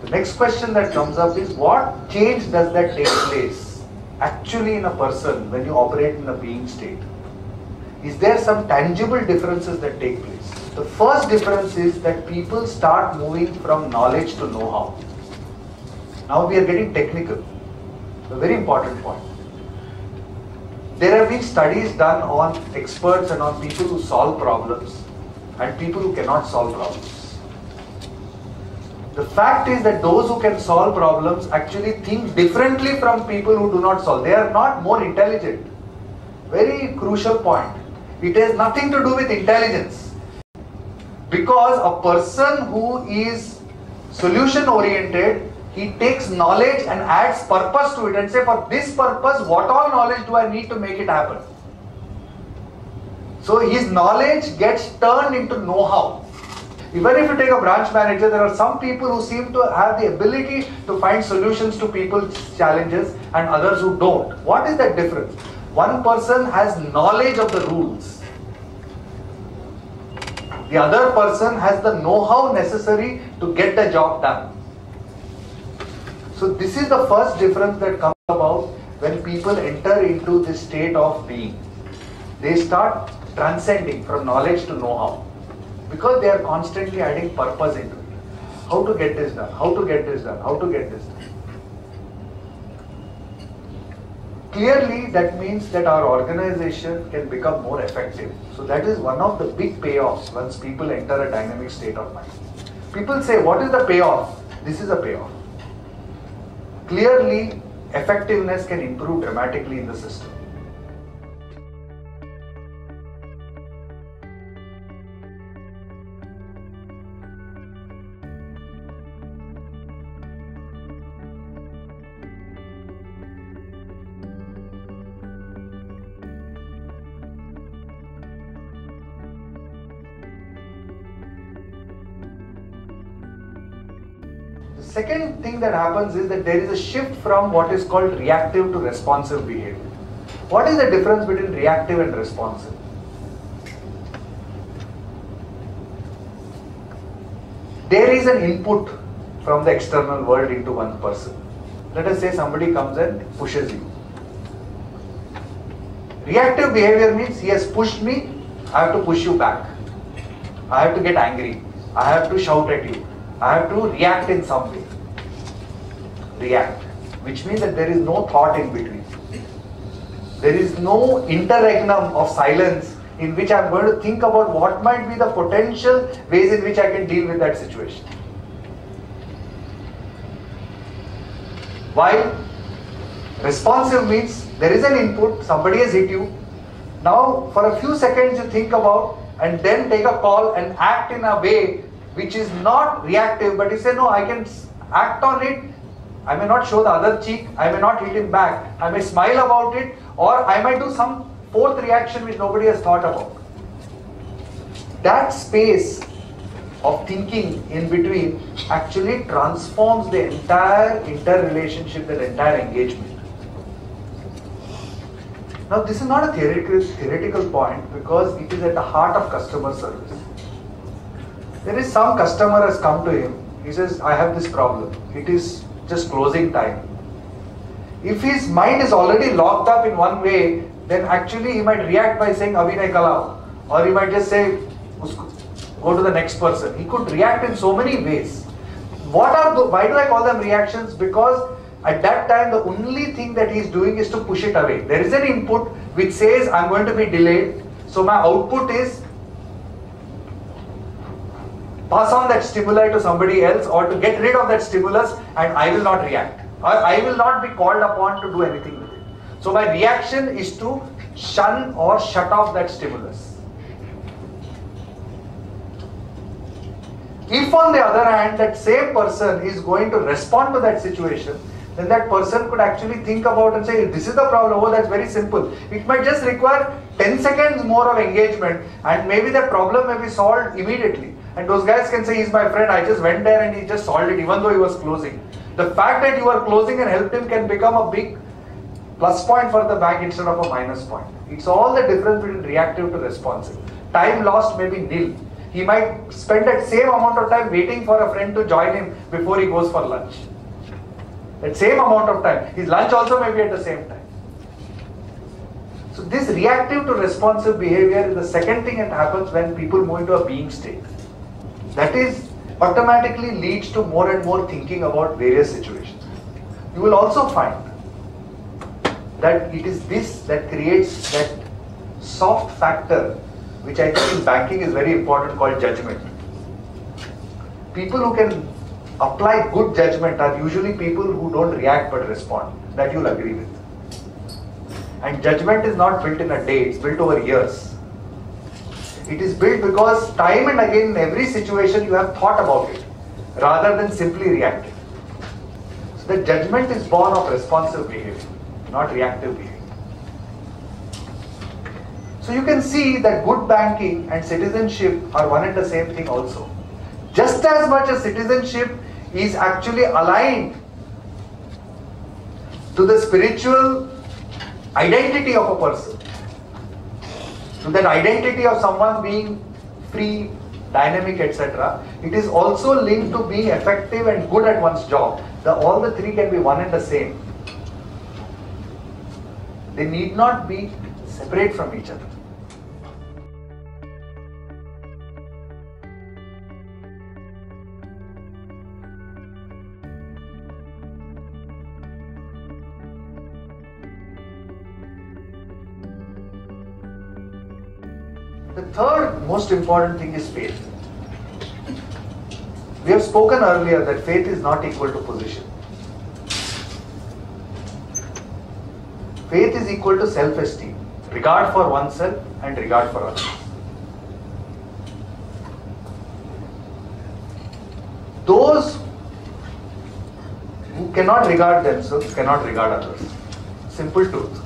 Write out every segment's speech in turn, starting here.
The next question that comes up is, what change does that take place actually in a person when you operate in a being state? Is there some tangible differences that take place? The first difference is that people start moving from knowledge to know-how. Now we are getting technical. A very important point. There have been studies done on experts and on people who solve problems and people who cannot solve problems. The fact is that those who can solve problems actually think differently from people who do not solve. They are not more intelligent. Very crucial point. It has nothing to do with intelligence. Because a person who is solution oriented, he takes knowledge and adds purpose to it and say, for this purpose, what all knowledge do I need to make it happen? So his knowledge gets turned into know-how. Even if you take a branch manager, there are some people who seem to have the ability to find solutions to people's challenges and others who don't. What is that difference? One person has knowledge of the rules. The other person has the know-how necessary to get the job done. So this is the first difference that comes about when people enter into this state of being. They start transcending from knowledge to know-how because they are constantly adding purpose into it. How to get this done, how to get this done, how to get this done. Clearly that means that our organization can become more effective. So that is one of the big payoffs once people enter a dynamic state of mind. People say, what is the payoff? This is a payoff. Clearly, effectiveness can improve dramatically in the system. The second thing that happens is that there is a shift from what is called reactive to responsive behavior. What is the difference between reactive and responsive? There is an input from the external world into one person. Let us say somebody comes and pushes you. Reactive behavior means he has pushed me, I have to push you back. I have to get angry. I have to shout at you. I have to react in some way. React, which means that there is no thought in between. There is no interregnum of silence in which I am going to think about what might be the potential ways in which I can deal with that situation. While responsive means there is an input, somebody has hit you. Now for a few seconds you think about and then take a call and act in a way which is not reactive, but you say, no, I can act on it. I may not show the other cheek, I may not hit him back, I may smile about it, or I might do some fourth reaction which nobody has thought about. That space of thinking in between actually transforms the entire interrelationship, the entire engagement. Now this is not a theoretical point because it is at the heart of customer service. There is some customer has come to him, he says, I have this problem, it is just closing time. If his mind is already locked up in one way, then actually he might react by saying Abhinay Kalao, or he might just say go to the next person. He could react in so many ways. Why do I call them reactions? Because at that time the only thing that he is doing is to push it away. There is an input which says I am going to be delayed, so my output is pass on that stimuli to somebody else or to get rid of that stimulus, and I will not react, or I will not be called upon to do anything with it. So my reaction is to shun or shut off that stimulus. If on the other hand that same person is going to respond to that situation, then that person could actually think about and say, this is the problem, oh that's very simple. It might just require 10 seconds more of engagement and maybe that problem may be solved immediately. And those guys can say, he's my friend, I just went there and he just solved it even though he was closing. The fact that you are closing and helped him can become a big plus point for the bank instead of a minus point. It's all the difference between reactive to responsive. Time lost may be nil. He might spend that same amount of time waiting for a friend to join him before he goes for lunch. That same amount of time. His lunch also may be at the same time. So this reactive to responsive behavior is the second thing that happens when people move into a being state. That is automatically leads to more and more thinking about various situations. You will also find that it is this that creates that soft factor, which I think in banking is very important, called judgment. People who can apply good judgment are usually people who don't react but respond. That you'll agree with. And judgment is not built in a day, it's built over years. It is built because time and again in every situation you have thought about it rather than simply reacting. So the judgment is born of responsive behavior, not reactive behavior. So you can see that good banking and citizenship are one and the same thing also. Just as much as citizenship is actually aligned to the spiritual identity of a person, to that identity of someone being free, dynamic, etc. It is also linked to being effective and good at one's job. All the three can be one and the same. They need not be separate from each other. The third most important thing is faith. We have spoken earlier that faith is not equal to position. Faith is equal to self-esteem, regard for oneself and regard for others. Those who cannot regard themselves cannot regard others. Simple truth.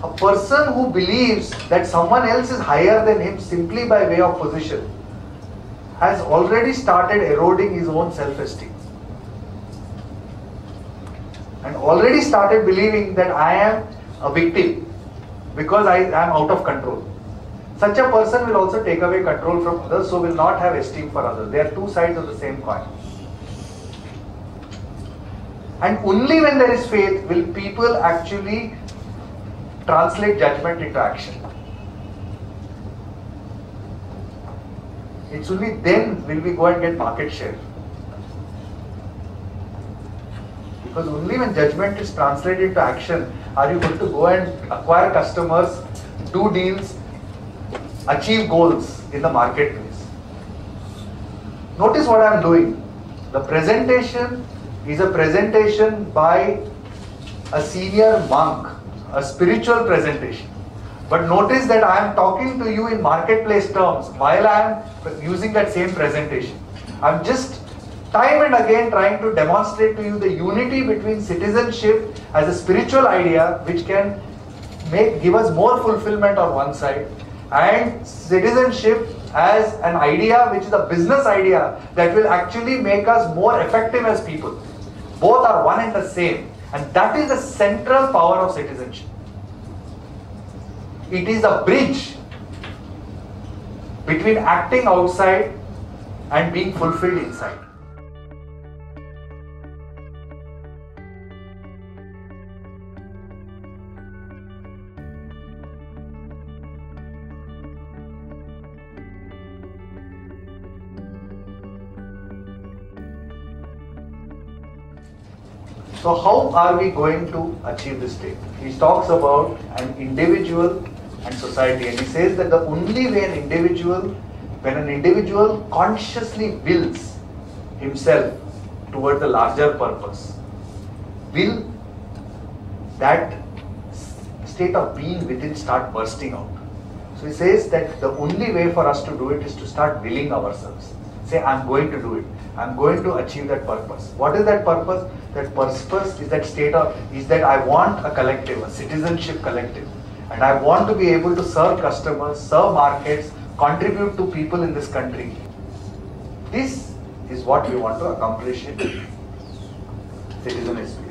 A person who believes that someone else is higher than him simply by way of position has already started eroding his own self-esteem and already started believing that I am a victim because I am out of control. Such a person will also take away control from others, so will not have esteem for others. They are two sides of the same coin. And only when there is faith will people actually translate judgment into action. It's only then will we go and get market share. Because only when judgment is translated into action are you going to go and acquire customers, do deals, achieve goals in the marketplace. Notice what I am doing. The presentation is a presentation by a senior monk, a spiritual presentation. But notice that I am talking to you in marketplace terms while I am using that same presentation. I am just time and again trying to demonstrate to you the unity between citizenship as a spiritual idea which can give us more fulfillment on one side, and citizenship as an idea which is a business idea that will actually make us more effective as people. Both are one and the same. And that is the central power of citizenship. It is a bridge between acting outside and being fulfilled inside. So how are we going to achieve this state? He talks about an individual and society, and he says that the only way when an individual consciously wills himself toward the larger purpose, will that state of being within start bursting out. So he says that the only way for us to do it is to start willing ourselves. Say, I'm going to do it. I'm going to achieve that purpose. What is that purpose? That purpose is that I want a collective, a citizenship collective. And I want to be able to serve customers, serve markets, contribute to people in this country. This is what we want to accomplish in Citizen SP.